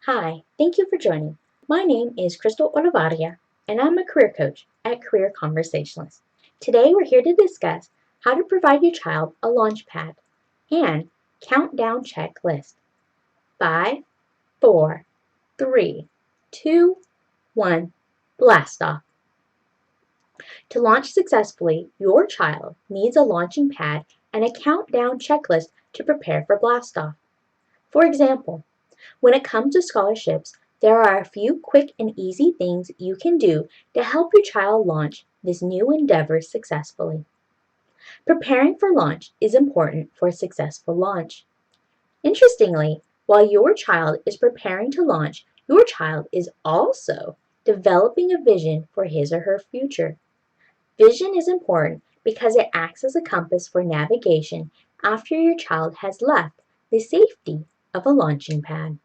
Hi, thank you for joining. My name is Crystal Olivarria, and I'm a career coach at Career Conversationalist. Today we're here to discuss how to provide your child a launch pad and countdown checklist. 5, 4, 3, 2, 1, blast off. To launch successfully, your child needs a launching pad and a countdown checklist to prepare for blast off. For example, when it comes to scholarships, there are a few quick and easy things you can do to help your child launch this new endeavor successfully. Preparing for launch is important for a successful launch. Interestingly, while your child is preparing to launch, your child is also developing a vision for his or her future. Vision is important because it acts as a compass for navigation after your child has left the safety of a launching pad.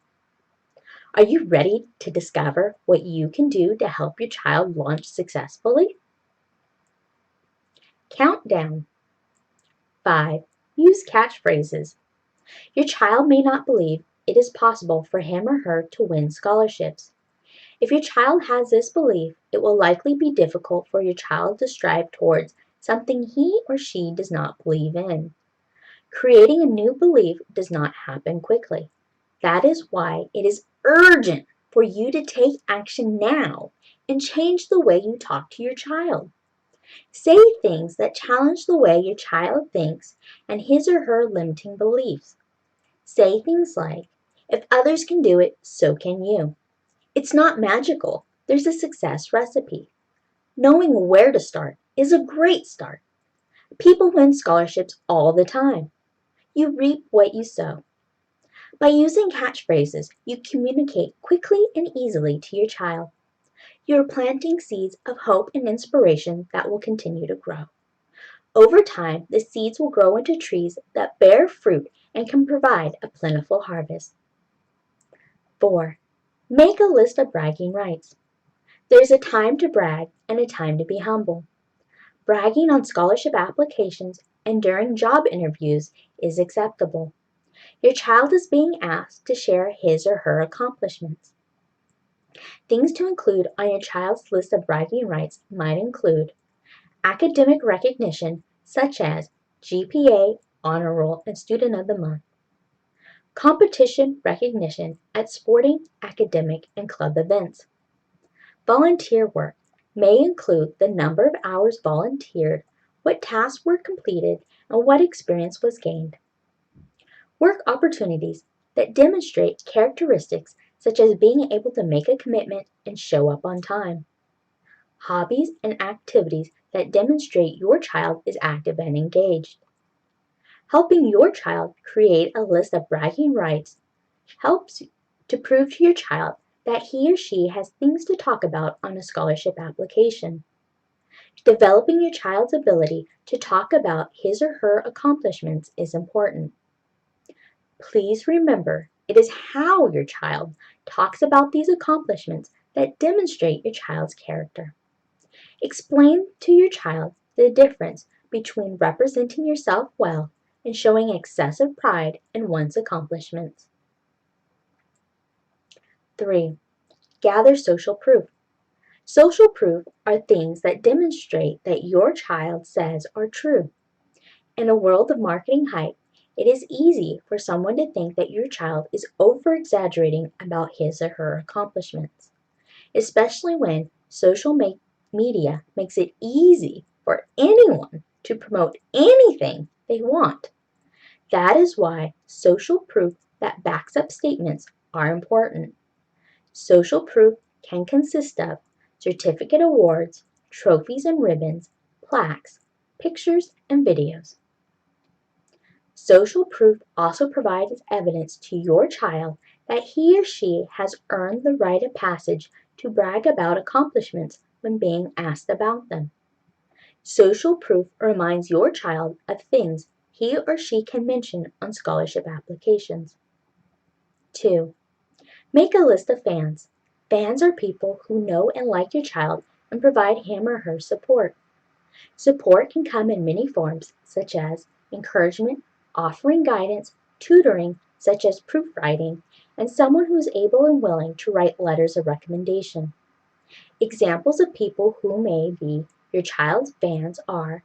Are you ready to discover what you can do to help your child launch successfully? Countdown. 5. Use catchphrases. Your child may not believe it is possible for him or her to win scholarships. If your child has this belief, it will likely be difficult for your child to strive towards something he or she does not believe in. Creating a new belief does not happen quickly. That is why it is urgent for you to take action now and change the way you talk to your child. Say things that challenge the way your child thinks and his or her limiting beliefs. Say things like, if others can do it, so can you. It's not magical. There's a success recipe. Knowing where to start is a great start. People win scholarships all the time. You reap what you sow. By using catchphrases, you communicate quickly and easily to your child. You're planting seeds of hope and inspiration that will continue to grow. Over time, the seeds will grow into trees that bear fruit and can provide a plentiful harvest. 4. Make a list of bragging rights. There's a time to brag and a time to be humble. Bragging on scholarship applications and during job interviews is acceptable. Your child is being asked to share his or her accomplishments. Things to include on your child's list of bragging rights might include academic recognition such as GPA, Honor Roll, and Student of the Month. Competition recognition at sporting, academic, and club events. Volunteer work may include the number of hours volunteered, what tasks were completed, and what experience was gained. Work opportunities that demonstrate characteristics such as being able to make a commitment and show up on time. Hobbies and activities that demonstrate your child is active and engaged. Helping your child create a list of bragging rights helps to prove to your child that he or she has things to talk about on a scholarship application. Developing your child's ability to talk about his or her accomplishments is important. Please remember, it is how your child talks about these accomplishments that demonstrate your child's character. Explain to your child the difference between representing yourself well and showing excessive pride in one's accomplishments. 3. Gather social proof. Social proof are things that demonstrate that your child says are true. In a world of marketing hype, it is easy for someone to think that your child is over-exaggerating about his or her accomplishments, especially when social media makes it easy for anyone to promote anything they want. That is why social proof that backs up statements are important. Social proof can consist of certificate awards, trophies and ribbons, plaques, pictures, and videos. Social proof also provides evidence to your child that he or she has earned the rite of passage to brag about accomplishments when being asked about them. Social proof reminds your child of things he or she can mention on scholarship applications. 2. Make a list of fans. Fans are people who know and like your child and provide him or her support. Support can come in many forms, such as encouragement, offering guidance, tutoring, such as proofwriting, and someone who is able and willing to write letters of recommendation. Examples of people who may be your child's fans are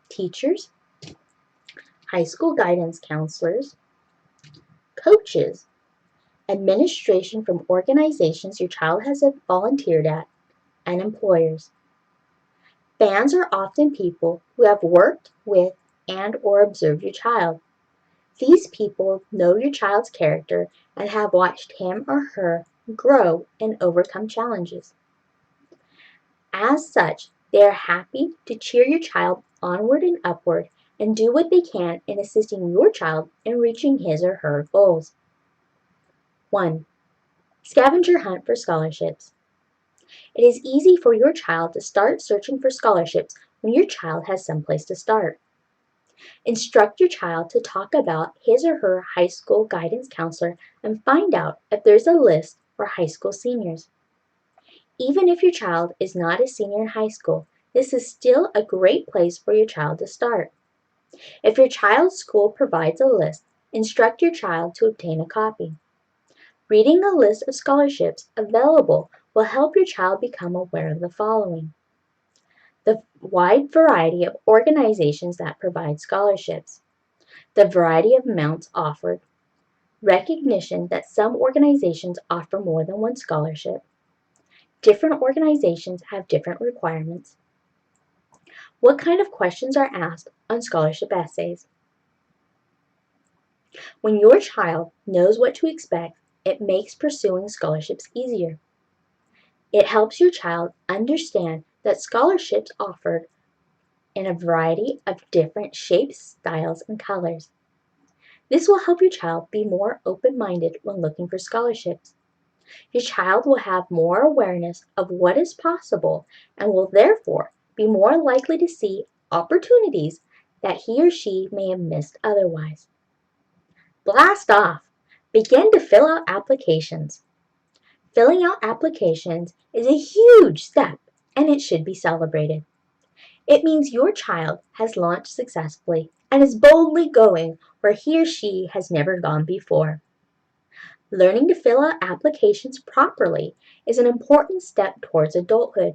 teachers, high school guidance counselors, coaches, administration from organizations your child has volunteered at, and employers. Fans are often people who have worked with and or observed your child. These people know your child's character and have watched him or her grow and overcome challenges. As such, they are happy to cheer your child onward and upward and do what they can in assisting your child in reaching his or her goals. 1. Scavenger hunt for scholarships. It is easy for your child to start searching for scholarships when your child has someplace to start. Instruct your child to talk about his or her high school guidance counselor and find out if there's a list for high school seniors. Even if your child is not a senior in high school, this is still a great place for your child to start. If your child's school provides a list, instruct your child to obtain a copy. Reading a list of scholarships available will help your child become aware of the following: the wide variety of organizations that provide scholarships, the variety of amounts offered, recognition that some organizations offer more than one scholarship, different organizations have different requirements, what kind of questions are asked on scholarship essays. When your child knows what to expect, it makes pursuing scholarships easier. It helps your child understand that scholarships offered in a variety of different shapes, styles, and colors. This will help your child be more open-minded when looking for scholarships. Your child will have more awareness of what is possible and will therefore be more likely to see opportunities that he or she may have missed otherwise. Blast off! Begin to fill out applications. Filling out applications is a huge step and it should be celebrated. It means your child has launched successfully and is boldly going where he or she has never gone before. Learning to fill out applications properly is an important step towards adulthood.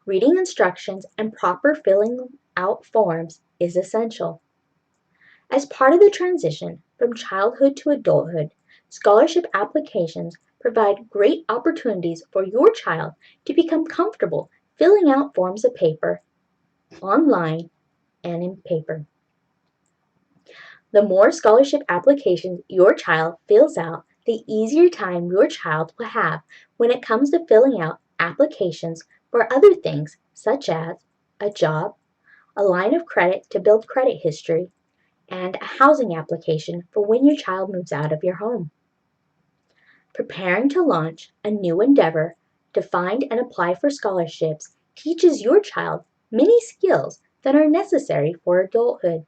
Reading instructions and proper filling out forms is essential. As part of the transition from childhood to adulthood, scholarship applications provide great opportunities for your child to become comfortable filling out forms of paper, online, and in paper. The more scholarship applications your child fills out, the easier time your child will have when it comes to filling out applications for other things such as a job, a line of credit to build credit history, and a housing application for when your child moves out of your home. Preparing to launch a new endeavor to find and apply for scholarships teaches your child many skills that are necessary for adulthood.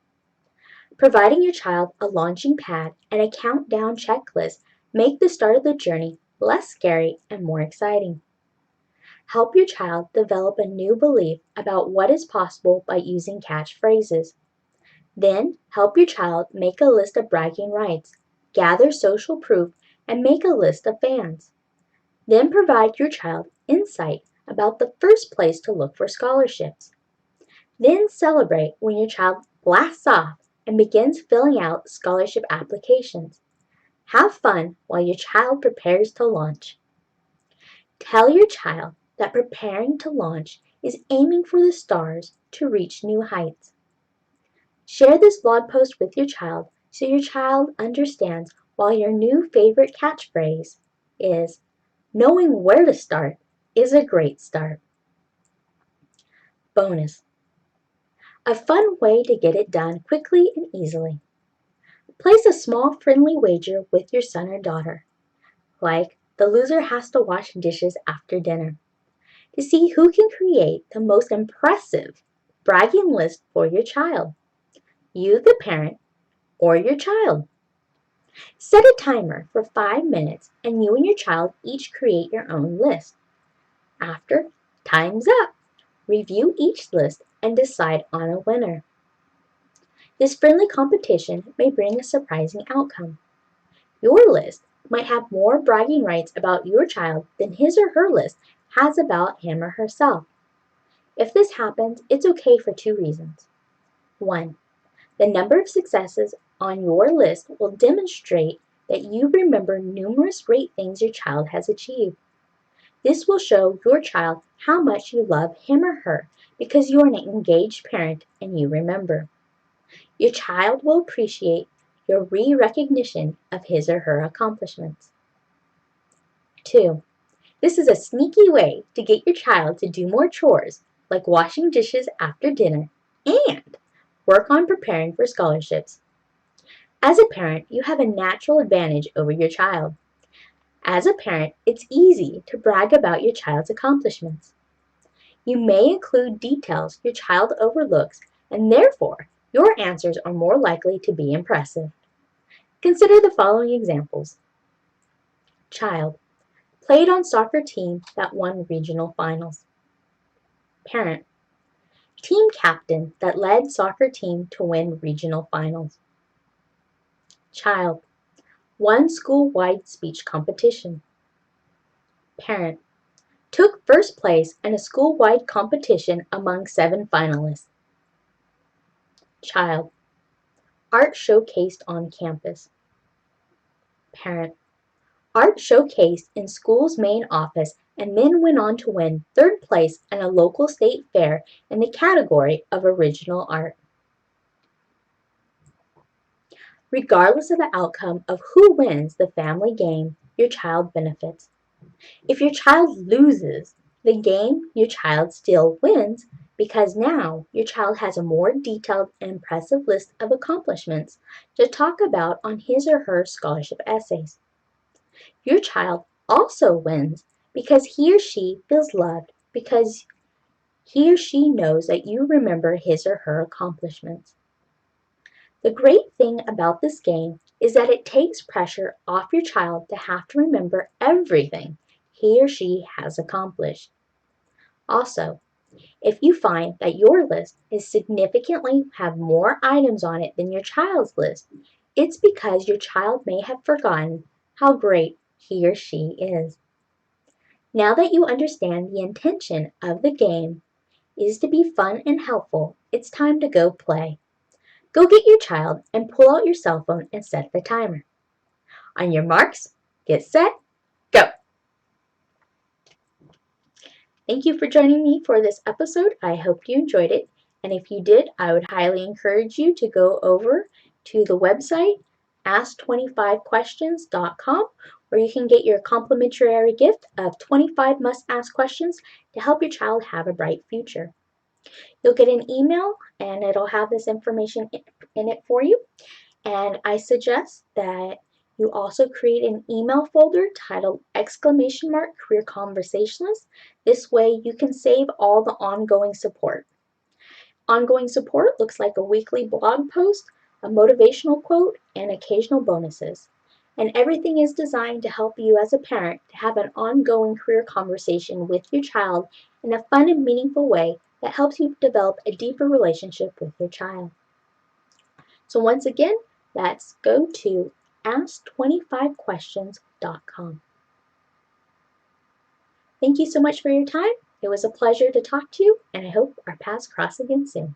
Providing your child a launching pad and a countdown checklist make the start of the journey less scary and more exciting. Help your child develop a new belief about what is possible by using catchphrases. Then help your child make a list of bragging rights, gather social proof, and make a list of fans. Then provide your child insight about the first place to look for scholarships. Then celebrate when your child blasts off and begins filling out scholarship applications. Have fun while your child prepares to launch. Tell your child that preparing to launch is aiming for the stars to reach new heights. Share this blog post with your child so your child understands why your new favorite catchphrase is knowing where to start is a great start. Bonus. A fun way to get it done quickly and easily. Place a small friendly wager with your son or daughter, like the loser has to wash dishes after dinner, to see who can create the most impressive bragging list for your child, you the parent or your child. Set a timer for 5 minutes and you and your child each create your own list. After time's up, review each list and decide on a winner. This friendly competition may bring a surprising outcome. Your list might have more bragging rights about your child than his or her list has about him or herself. If this happens, it's okay for two reasons. 1. The number of successes on your list will demonstrate that you remember numerous great things your child has achieved. This will show your child how much you love him or her because you are an engaged parent and you remember. Your child will appreciate your recognition of his or her accomplishments. 2. This is a sneaky way to get your child to do more chores, like washing dishes after dinner, and work on preparing for scholarships. As a parent, you have a natural advantage over your child. As a parent, it's easy to brag about your child's accomplishments. You may include details your child overlooks, and therefore, your answers are more likely to be impressive. Consider the following examples. Child: played on soccer team that won regional finals. Parent: team captain that led soccer team to win regional finals. Child: won school-wide speech competition. Parent: took first place in a school-wide competition among 7 finalists. Child: art showcased on campus. Parent: art showcased in school's main office and then went on to win 3rd place in a local state fair in the category of original art. Regardless of the outcome of who wins the family game, your child benefits. If your child loses the game, your child still wins because now your child has a more detailed and impressive list of accomplishments to talk about on his or her scholarship essays. Your child also wins because he or she feels loved because he or she knows that you remember his or her accomplishments. The great thing about this game is that it takes pressure off your child to have to remember everything he or she has accomplished. Also, if you find that your list is significantly have more items on it than your child's list, it's because your child may have forgotten how great he or she is. Now that you understand the intention of the game is to be fun and helpful, it's time to go play. Go get your child and pull out your cell phone and set the timer. On your marks, get set, go! Thank you for joining me for this episode. I hope you enjoyed it. And if you did, I would highly encourage you to go over to the website ask25questions.com where you can get your complimentary gift of 25 must-ask questions to help your child have a bright future. You'll get an email and it'll have this information in it for you. And I suggest that you also create an email folder titled !Career Conversationalist. This way you can save all the ongoing support. Ongoing support looks like a weekly blog post, a motivational quote, and occasional bonuses. And everything is designed to help you as a parent to have an ongoing career conversation with your child in a fun and meaningful way that helps you develop a deeper relationship with your child. So once again, let's go to ask25questions.com. Thank you so much for your time. It was a pleasure to talk to you, and I hope our paths cross again soon.